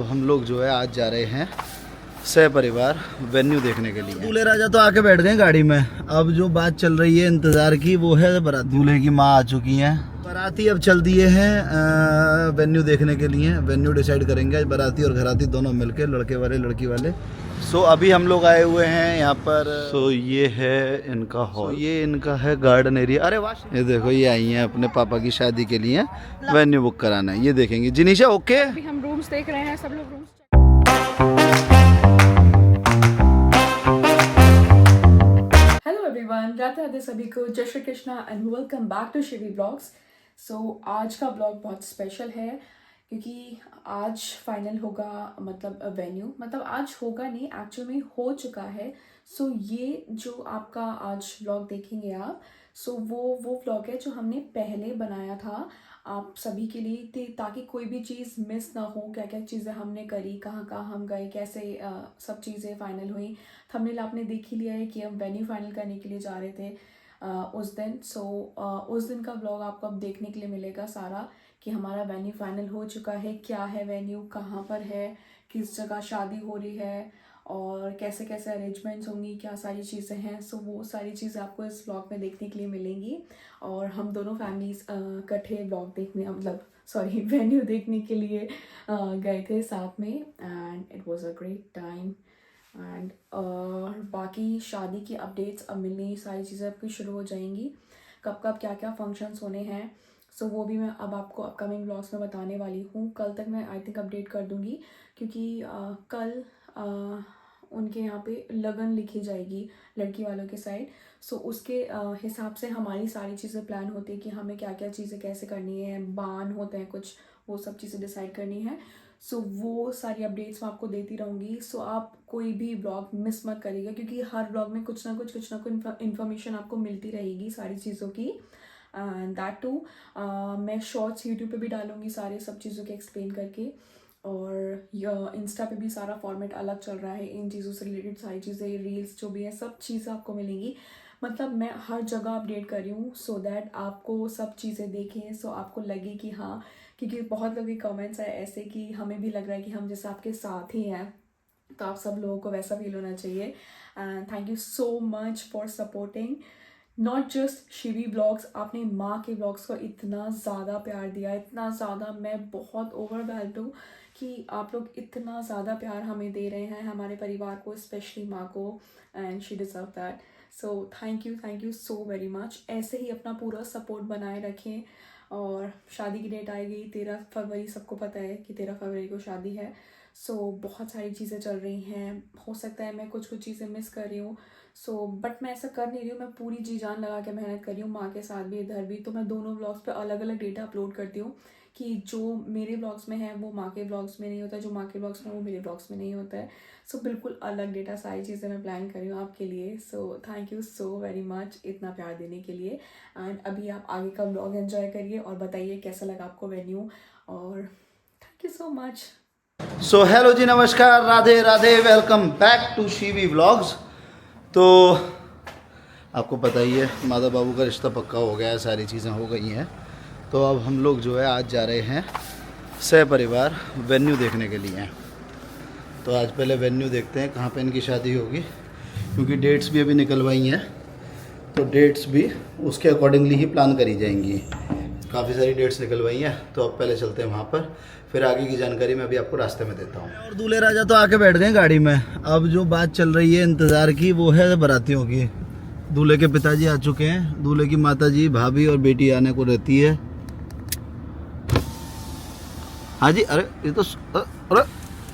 तो हम लोग जो है आज जा रहे हैं सह परिवार वेन्यू देखने के लिए। दूल्हे राजा तो आके बैठ गए गाड़ी में। अब जो बात चल रही है इंतजार की वो है बारात। दूल्हे की माँ आ चुकी हैं, बाराती अब चल दिए हैं वेन्यू देखने के लिए। वेन्यू डिसाइड करेंगे आज बाराती और घराती दोनों मिलके, लड़के वाले लड़की वाले। सो अभी हम लोग आए हुए हैं यहाँ पर। सो ये है इनका हॉल, ये इनका है गार्डन एरिया। अरे वाह, ये देखो ये आई हैं अपने पापा की शादी के लिए वेन्यू बुक कराना है। ये देखेंगे जिनीशा। ओके अभी हम रूम्स देख रहे हैं, सब लोग rooms. Hello everyone, Radhe Radhe सभी को, जय Shri Krishna and welcome back to Shivi blogs. So आज का ब्लॉग बहुत स्पेशल है क्योंकि आज फाइनल होगा, मतलब वेन्यू, मतलब आज होगा नहीं, एक्चुअल में हो चुका है। सो ये जो आपका आज ब्लॉग देखेंगे आप, सो वो ब्लॉग है जो हमने पहले बनाया था आप सभी के लिए, ताकि कोई भी चीज़ मिस ना हो। क्या क्या चीज़ें हमने करी, कहाँ कहाँ हम गए, कैसे सब चीज़ें फाइनल हुई। थंबनेल आपने देख ही लिया है कि हम वेन्यू फाइनल करने के लिए जा रहे थे उस दिन। सो उस दिन का ब्लॉग आपको अब देखने के लिए मिलेगा सारा, कि हमारा वेन्यू फाइनल हो चुका है, क्या है वेन्यू, कहाँ पर है, किस जगह शादी हो रही है और कैसे कैसे अरेंजमेंट्स होंगी, क्या सारी चीज़ें हैं। सो वो सारी चीज़ें आपको इस ब्लॉग में देखने के लिए मिलेंगी। और हम दोनों फैमिलीज इकट्ठे ब्लॉग देखने, मतलब सॉरी वेन्यू देखने के लिए गए थे साथ में, and it was a great time. And बाकी शादी की अपडेट्स अब मिलनी, सारी चीज़ें आपकी शुरू हो जाएंगी, कब कब क्या क्या फंक्शंस होने हैं। सो वो भी मैं अब आपको अपकमिंग ब्लॉग्स में बताने वाली हूँ। कल तक मैं आई थिंक अपडेट कर दूँगी, क्योंकि कल उनके यहाँ पे लगन लिखी जाएगी लड़की वालों के साइड। सो उसके हिसाब से हमारी सारी चीज़ें प्लान होती है कि हमें क्या क्या चीज़ें कैसे करनी है, बान होते हैं कुछ, वो सब चीज़ें डिसाइड करनी है। सो वो सारी अपडेट्स मैं आपको देती रहूँगी। सो आप कोई भी ब्लॉग मिस मत करिएगा, क्योंकि हर ब्लॉग में कुछ ना कुछ इन्फॉर्मेशन आपको मिलती रहेगी सारी चीज़ों की। एंड दैट टू मैं शॉर्ट्स यूट्यूब पे भी डालूँगी सारे सब चीज़ों के एक्सप्लेन करके, और इंस्टा पे भी सारा फॉर्मेट अलग चल रहा है इन चीज़ों से रिलेटेड। सारी चीज़ें, रील्स जो भी है, सब चीज़ें आपको मिलेंगी। मतलब मैं हर जगह अपडेट कर रही हूँ सो दैट आपको सब चीज़ें देखें, सो आपको लगे कि हाँ, क्योंकि बहुत लोगों के कमेंट्स आए ऐसे कि हमें भी लग रहा है कि हम जैसे आपके साथ ही हैं, तो आप सब लोगों को वैसा फील होना चाहिए। And thank you so much for supporting not just Shivi blogs. आपने माँ के ब्लॉग्स को इतना ज़्यादा प्यार दिया, इतना ज़्यादा, मैं बहुत ओवरवेल्म्ड हूँ कि आप लोग इतना ज़्यादा प्यार हमें दे रहे हैं, हमारे परिवार को, स्पेशली माँ को, and she deserve that. So thank you so very much. ऐसे ही अपना पूरा सपोर्ट बनाए रखें। और शादी की डेट आएगी 13 फरवरी, सबको पता है कि 13 फरवरी को शादी है। सो बहुत सारी चीज़ें चल रही हैं, हो सकता है मैं कुछ चीज़ें मिस कर रही हूँ। सो बट मैं ऐसा कर नहीं रही हूँ, मैं पूरी जी जान लगा के मेहनत कर रही हूँ, माँ के साथ भी, इधर भी। तो मैं दोनों ब्लॉग्स पे अलग अलग डेटा अपलोड करती हूँ, कि जो मेरे ब्लॉग्स में है वो माँ के ब्लॉग्स में नहीं होता, जो माँ के ब्लॉग्स में वो मेरे ब्लॉग्स में नहीं होता है। सो बिल्कुल अलग डेटा, सारी चीज़ें मैं प्लान कर रही हूँ आपके लिए। So thank you so very much इतना प्यार देने के लिए। एंड अभी आप आगे का ब्लॉग एंजॉय करिए और बताइए कैसा लगा आपको वेन्यू, और thank you so much. So hello ji, नमस्कार, Radhe Radhe, welcome back to Shivi vlogs. तो आपको पता ही है माता बाबू का रिश्ता पक्का हो गया है, सारी चीज़ें हो गई हैं। तो अब हम लोग जो है आज जा रहे हैं सह परिवार वेन्यू देखने के लिए। तो आज पहले वेन्यू देखते हैं कहाँ पे इनकी शादी होगी, क्योंकि डेट्स भी अभी निकलवाई हैं, तो डेट्स भी उसके अकॉर्डिंगली ही प्लान करी जाएंगी। काफ़ी सारी डेट्स निकलवाई हैं, तो अब पहले चलते हैं वहाँ पर, फिर आगे की जानकारी मैं अभी आपको रास्ते में देता हूँ। और दूल्हे राजा तो आके बैठ गए गाड़ी में। अब जो बात चल रही है इंतज़ार की वो है बारातियों की। दूल्हे के पिताजी आ चुके हैं, दूल्हे की माताजी, भाभी और बेटी आने को रहती है। हाँ जी, अरे ये तो अरे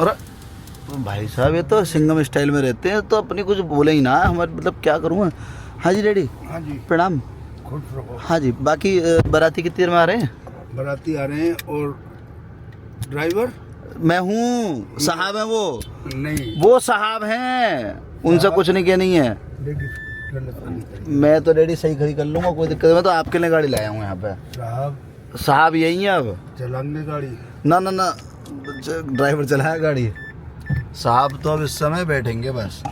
अरे भाई साहब, ये तो सिंगम स्टाइल में रहते हैं, तो अपनी कुछ बोले ही ना, हमारे मतलब क्या करूँ। हाँ जी डैडी। हाँ जी, प्रणाम। खुश रहो। हाँ जी, बाकी बाराती कितनी देर में आ रहे हैं? बाराती आ रहे हैं, और ड्राइवर मैं हूँ, साहब है वो। नहीं, वो साहब हैं, उनसे कुछ नहीं कहनी है। मैं तो डैडी सही खड़ी कर लूँगा, कोई दिक्कत नहीं। मैं तो आपके लिए गाड़ी लाया हूँ यहाँ पे। साहब यही है अब। चलाएंगे गाड़ी? ना ना ना, ड्राइवर चलाया गाड़ी, साहब तो अब इस समय बैठेंगे बस।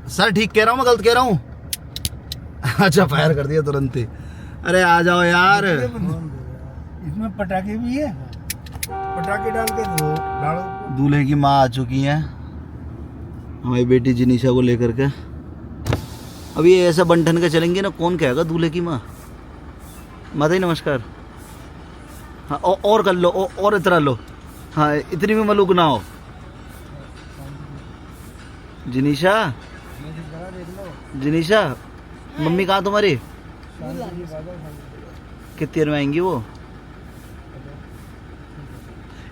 सर ठीक कह रहा हूँ, मैं गलत कह रहा हूँ? अच्छा, फायर कर दिया तुरंत ही। अरे आ जाओ यार। इसमें पटाखे भी है। पटाखे डाल के दो डालो। दूल्हे की माँ आ चुकी है हमारी बेटी जिनीशा को लेकर के। अब ये ऐसा बंठन के चलेंगे ना, कौन कहेगा दूल्हे की माँ। माता जी नमस्कार। हाँ और कर लो और इतना लो। हाँ इतनी भी मलूक ना हो। जिनीशा जिनीशा मम्मी कहाँ तुम्हारी? कितनी देर में आएंगी वो?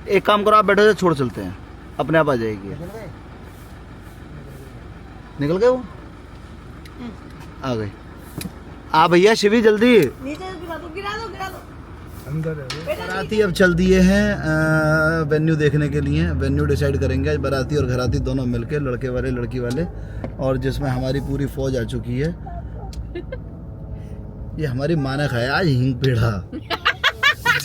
एक काम करो, आप बैठो से छोड़ चलते हैं, अपने आप आ जाएगी। निकल गए वो? आ गए। आ भैया शिवी जल्दी। बाराती अब चल दिए हैं वेन्यू देखने के लिए। वेन्यू डिसाइड करेंगे आज बाराती और घराती दोनों मिलके, लड़के वाले लड़की वाले, और जिसमें हमारी पूरी फौज आ चुकी है। ये हमारी माँ ने खाया आज हींग पेड़ा।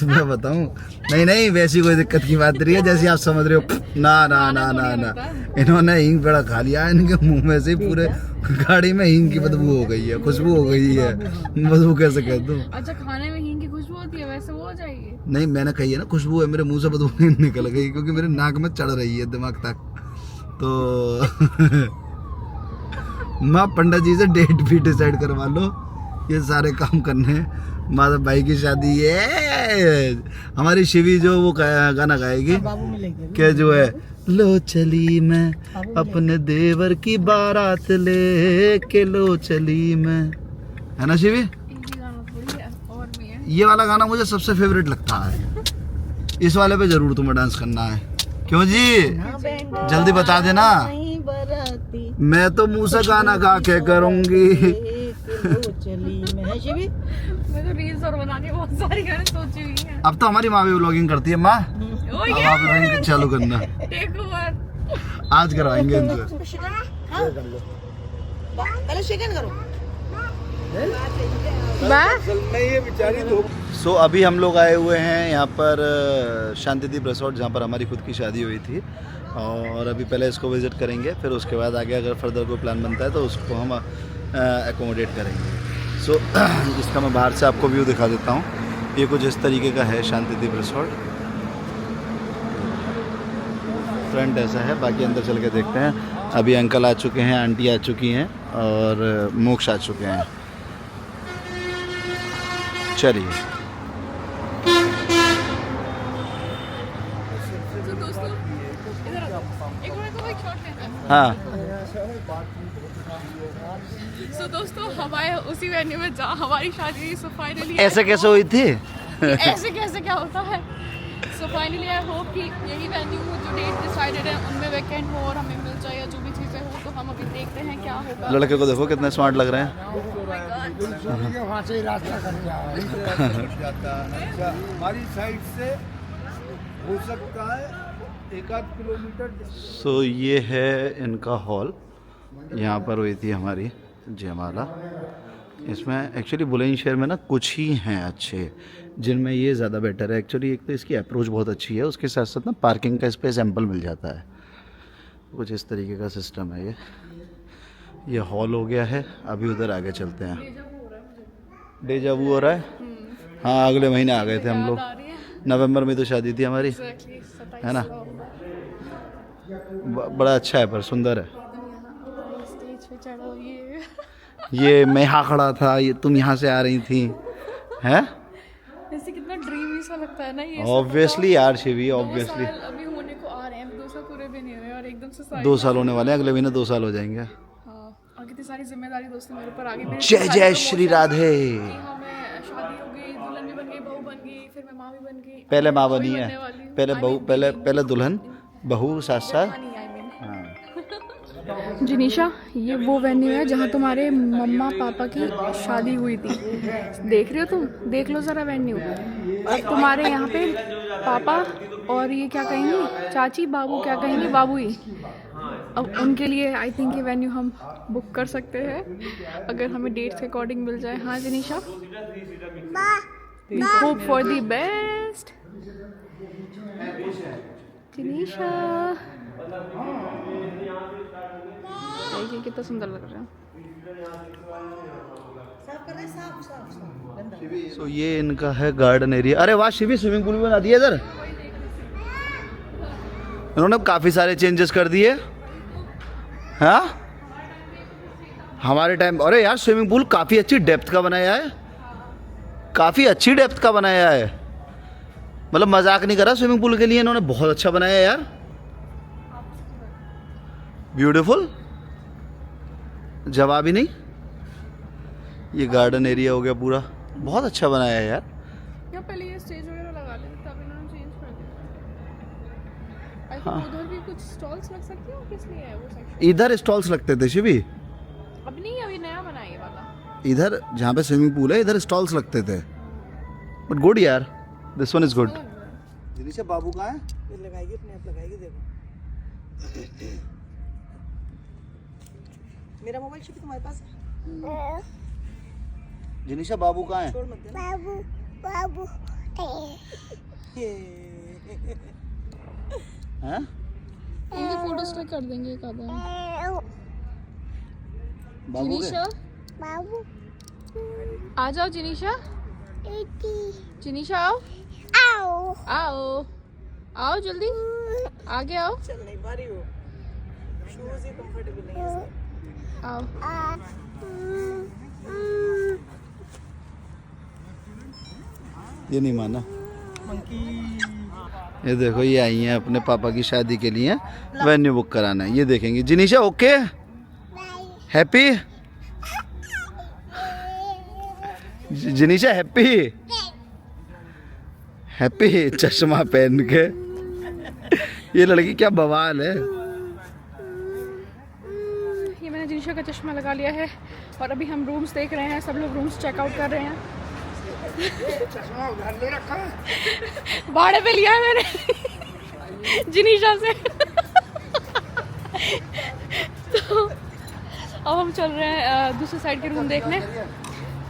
मैं बताऊं? नहीं नहीं वैसी कोई दिक्कत की बात नहीं है जैसी आप समझ रहे हो। ना ना ना ना ना इन्होंने हींग पेड़ा खा लिया, इनके मुंह में से पूरे गाड़ी में हींग की बदबू हो गई है, खुशबू हो गई है। बदबू कैसे कह दूं? अच्छा खाने में हींग की खुशबू होती है, वैसे वो हो जाएगी? नहीं मैंने कही है ना खुशबू है, मेरे मुंह से बदबू निकल गई क्योंकि मेरे नाक में चढ़ रही है दिमाग तक। तो माँ पंडित जी से डेट भी डिसाइड करवा लो, ये सारे काम करने। माता भाई की शादी है, हमारी शिवी जो वो गाना गाएगी क्या जो है, लो चली मैं अपने देवर की बारात ले के, लो चली मैं, है ना शिवी? ये वाला गाना मुझे सबसे फेवरेट लगता है। इस वाले पे जरूर तुम्हें डांस करना है। क्यों जी? जल्दी बता देना। मैं तो मुंह से गाना गा के करूंगी। मैं तो रील्स और बनाने बहुत सारी गाने सोची हुई हैं। अब तो हमारी माँ भी व्लॉगिंग करती है। माँ अब आप व्लॉगिंग चालू करना। आज करवाएंगे सो अभी हम लोग आए हुए हैं यहाँ पर शांतिदीप रिसोर्ट, जहाँ पर हमारी खुद की शादी हुई थी, और अभी पहले इसको विज़िट करेंगे, फिर उसके बाद आगे अगर फर्दर कोई प्लान बनता है तो उसको हम एकोमोडेट करेंगे। सो इसका मैं बाहर से आपको व्यू दिखा देता हूँ। ये कुछ इस तरीके का है शांतिदीप रिसोर्ट। फ्रंट ऐसा है, बाकी अंदर चल के देखते हैं। अभी अंकल आ चुके हैं, आंटी आ चुकी हैं और मोक्ष आ चुके हैं। चलिए हाँ। So, दोस्तों हम आए उसी वेन्यू में जहाँ हमारी शादी सो फाइनली ऐसे कैसे हुई थी? ऐसे कैसे क्या होता है? सो फाइनली आई होप कि यही वेन्यू जो डेट डिसाइडेड है उनमें वैकेंट हो और हमें मिल जाए, या जो भी चीज़ें हो, तो हम अभी देखते हैं क्या होगा। लड़के को देखो कितने स्मार्ट लग रहे हैं। वहाँ से रास्ता हमारी साइड से हो सकता है 1-8 किलोमीटर। सो ये है इनका हॉल, यहाँ पर हुई थी हमारी जयमाला। इसमें एक्चुअली बुलंदशहर में ना कुछ ही हैं अच्छे, जिनमें ये ज़्यादा बेटर है। एक्चुअली एक तो इसकी अप्रोच बहुत अच्छी है, उसके साथ साथ ना पार्किंग का स्पेस एम्पल मिल जाता है। कुछ इस तरीके का सिस्टम है। ये हॉल हो गया है। अभी उधर आगे चलते हैं। डेजा वू हो रहा है। हाँ अगले महीने आ गए थे हम लोग, नवंबर में तो शादी थी हमारी, है ना। बड़ा अच्छा है, पर सुंदर है। ये मैं यहाँ खड़ा था, ये तुम यहाँ से आ रही थी, हैं? ऐसे कितना ड्रीमी सा लगता है ना ये। ऑब्वियसली यार शिवी, ऑब्वियसली अभी होने को आ रहे हैं, 2 साल पूरे भी नहीं हुए और एकदम से 2 साल होने वाले हैं, अगले महीने 2 साल हो जाएंगे। हाँ, और कितनी सारी जिम्मेदारी दोस्तों मेरे ऊपर आ गई। जय जय श्री राधे। हाँ, मैं शादी हो गई, दुल्हन भी बन गई, बहू बन गई, फिर मैं माँ भी बन गई। पहले माँ बनी है, पहले बहू, पहले दुल्हन, बहू साथ साथ। जिनीशा, ये वो वेन्यू है जहाँ तुम्हारे मम्मा पापा की शादी हुई थी। देख रहे हो तुम? देख लो ज़रा वेन्यू। अब तुम्हारे यहाँ पे पापा और ये क्या कहेंगे, चाची, बाबू क्या कहेंगे, बाबू ही। अब उनके लिए आई थिंक ये वेन्यू हम बुक कर सकते हैं, अगर हमें डेट्स के अकॉर्डिंग मिल जाए। हाँ Jinisha, hope for the best. Jinisha देखिए कितना सुंदर लग रहा है। सो ये इनका है गार्डन एरिया। अरे वाह शिवी, स्विमिंग पूल भी बना दिया इधर। इन्होंने काफ़ी सारे चेंजेस कर दिए। हाँ हमारे टाइम, अरे यार स्विमिंग पूल काफ़ी अच्छी डेप्थ का बनाया है, काफ़ी अच्छी डेप्थ का बनाया है। मतलब मजाक नहीं करा, स्विमिंग पूल के लिए इन्होंने बहुत अच्छा बनाया यार, ब्यूटीफुल, जवाब ही नहीं। ये गार्डन एरिया हो गया पूरा, बहुत अच्छा बनाया है यार। क्या पहले ये स्टेज वगैरह लगा देते तब इन्होंने चेंज कर दिया। हाँ। उधर भी कुछ स्टॉल्स लग सकते हैं, किस लिए है वो सेक्शन? इधर स्टॉल्स लगते थे शिवी, अब नहीं, अभी नया बना है ये वाला। इधर जहाँ पे स्विमिंग पूल है इधर स्टॉल्स लगते थे, बट गुड यार, दिस वन इज गुड। जिनिशा बाबू कहाँ है? ये लगाएगी, अपने आप लगाएगी, देखो। मेरा मोबाइल शिपी तुम्हारे पास है? जिनिशा बाबू कहाँ है? छोड़ मत देना। बाबू बाबू हैं? इनकी फोटोज क्लिक कर देंगे एक आधा। बाबू जिनिशा बाबू आ जाओ, जिनिशा जिनिशा आओ आओ आओ आओ जल्दी आगे आओ चल नहीं पा रही हो, शूज ही कंफर्टेबल नहीं है इसके। आओ। ये नहीं माना। मंकी ये देखो ये आई हैं अपने पापा की शादी के लिए वेन्यू बुक कराना है, ये देखेंगे। जिनिशा ओके, हैप्पी? जिनिशा हैप्पी? हैप्पी चश्मा पहन के, ये लड़की क्या बवाल है। ये मैंने जिनिशा का चश्मा लगा लिया है और अभी हम रूम्स देख रहे हैं, सब लोग रूम्स चेकआउट कर रहे हैं। चश्मा उधार ले रखा है। भाड़े पे लिया है मैंने जिनिशा से। तो अब हम चल रहे हैं दूसरी साइड के रूम देखने।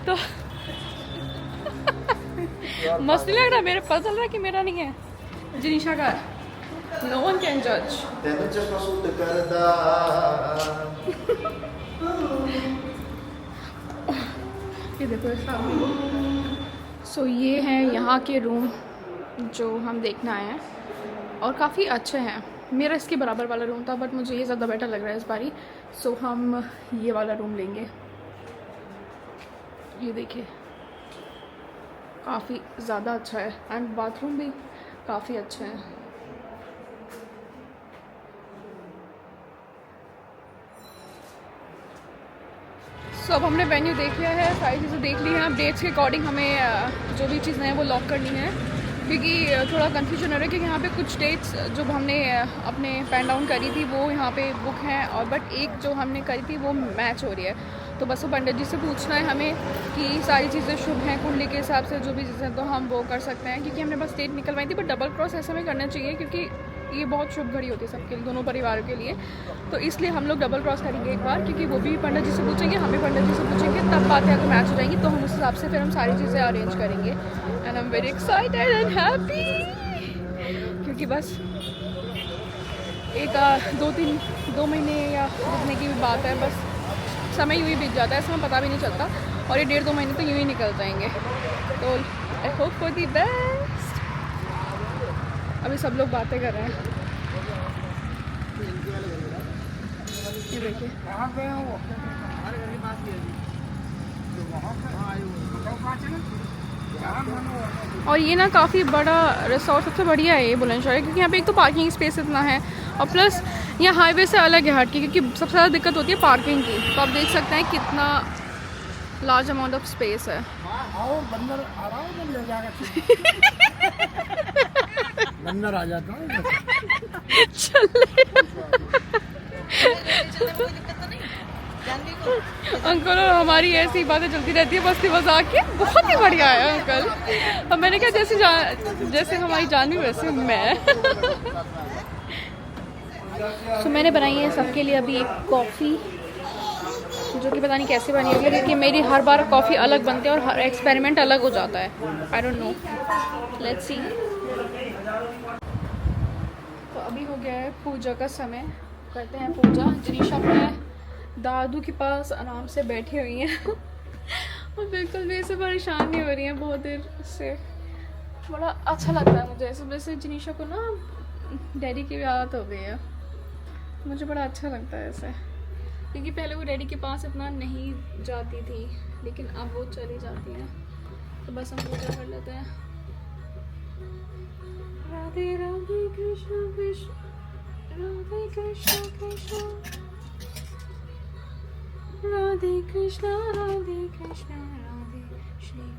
तो मस्त नहीं लग रहा, मेरे पता चल रहा है कि मेरा नहीं है, जिनिशा का। नो वन कैन जज। ये देखो सो ये हैं यहाँ के रूम जो हम देखने आए हैं और काफ़ी अच्छे हैं। मेरा इसके बराबर वाला रूम था बट मुझे ये ज़्यादा बेटर लग रहा है इस बारी। सो हम ये वाला रूम लेंगे। ये देखिए काफ़ी ज़्यादा अच्छा है एंड बाथरूम भी काफ़ी अच्छे हैं। सो अब हमने वेन्यू देख लिया है, सारी चीज़ें देख ली हैं। अब डेट्स के अकॉर्डिंग हमें जो भी चीज़ें हैं वो लॉक करनी है, क्योंकि थोड़ा कंफ्यूजन हो रहा है कि यहाँ पे कुछ डेट्स जो हमने अपने पैन डाउन करी थी वो यहाँ पे बुक हैं और बट एक जो हमने करी थी वो मैच हो रही है। तो बस वो पंडित जी से पूछना है हमें कि सारी चीज़ें शुभ हैं कुंडली के हिसाब से, जो भी चीज़ें तो हम वो कर सकते हैं, क्योंकि हमने बस डेट निकलवाई थी। बट डबल क्रॉस ऐसा में करना चाहिए क्योंकि ये बहुत शुभ घड़ी होती है सबके लिए, दोनों परिवारों के लिए। तो इसलिए हम लोग डबल क्रॉस करेंगे एक बार, क्योंकि वो भी पंडित जी से पूछेंगे, हम भी पंडित जी से पूछेंगे, तब बातें अगर मैच हो जाएंगी तो हम उस हिसाब से फिर हम सारी चीज़ें अरेंज करेंगे। And I am very excited and happy, क्योंकि बस एक 2 महीने या रुकने की भी बात है, बस समय यूँ ही बीत जाता है, इसमें पता भी नहीं चलता और ये 1.5-2 महीने तो यूँ ही निकल जाएंगे। तो I hope for the best. अभी सब लोग बातें कर रहे हैं, ये देखिए। कहाँ गए हो? हमारे घर के पास ही है जी। तो वहाँ पे आए हो, बताओ कहाँ चले? जहाँ मन हो। और ये ना काफ़ी बड़ा रिसोर्ट, सबसे बढ़िया है ये बुलंदशहर, क्योंकि यहाँ पे एक तो पार्किंग स्पेस इतना है और प्लस यहाँ हाईवे से अलग है हट के, क्योंकि सबसे ज़्यादा दिक्कत होती है पार्किंग की। तो आप देख सकते हैं कितना लार्ज अमाउंट ऑफ स्पेस है। आओ बंदर आ रहा हो तो ले जाएगा। बंदर आ जाता है। अंकल और हमारी ऐसी बातें चलती रहती है बस्ती मजाक की। बहुत ही बढ़िया है अंकल। अब मैंने कहा जैसे हमारी जानवी वैसे मैं। तो मैंने बनाई है सबके लिए अभी एक कॉफ़ी, जो कि पता नहीं कैसे बनी होगी, क्योंकि मेरी हर बार कॉफ़ी अलग बनती है और हर एक्सपेरिमेंट अलग हो जाता है। I don't know, let's see. तो अभी हो गया है पूजा का समय, करते हैं पूजा। जिनिशा अपने दादू के पास आराम से बैठी हुई हैं और बिल्कुल भी ऐसे परेशान नहीं हो रही हैं बहुत देर से। बड़ा अच्छा लगता है मुझे ऐसे। वैसे जिनिशा को ना डैडी की भी आदत हो गई है, मुझे बड़ा अच्छा लगता है ऐसे, क्योंकि पहले वो डैडी के पास इतना नहीं जाती थी, लेकिन अब वो चली जाती है, तो बस हम पूजा कर लेते हैं। राधे राधे कृष्ण कृष्ण राधे कृष्ण कृष्ण राधे कृष्ण राधे कृष्ण राधे श्री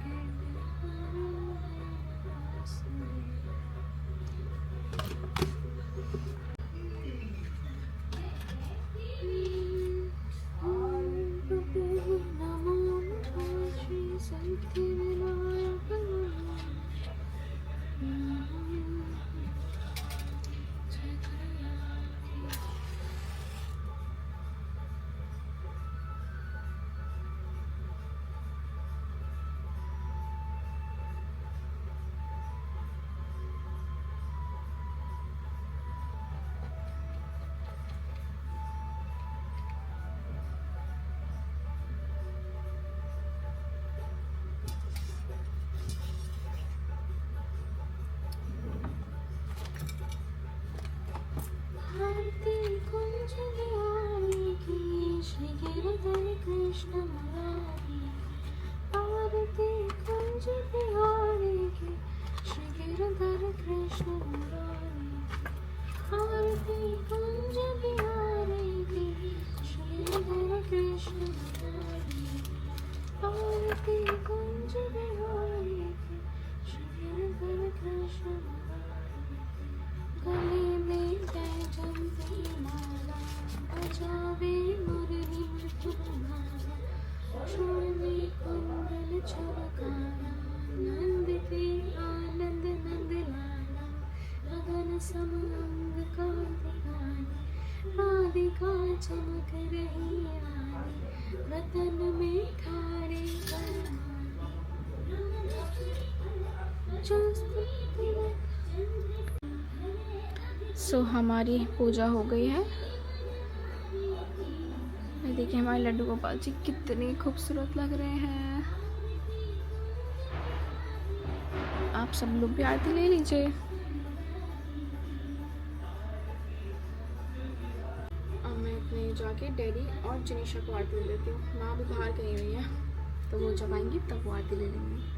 भारती कुंज बिहारी की श्री गिरधर कृष्ण मुरारी, भारती कुंज बिहारी की श्री गिरधर कृष्ण मुरारी, भारती कुंज बिहारी की श्री गिरधर कृष्ण मुरारी, भारती कुंज बिहारी की श्री गिरधर कृष्ण मुरारी, गले में बैजंती माला बजावे मुरली मृदुमाला, चूड़ में कुंडल छलकारा, नंद के आनंद नंद लाला, गगन सम अंग कांति गानी, राधिका चमक रही रानी, रतन में ठारे सो हमारी पूजा हो गई है। देखिए हमारे लड्डू गोपाल जी कितने खूबसूरत लग रहे हैं। आप सब लोग भी आरती ले लीजिए। अब मैं अपने जाके डैडी और जनीशा को आरती ले लेती हूँ। माँ भी बाहर गई हुई है, तो वो जब आएंगी तब वो आरती ले लेंगी।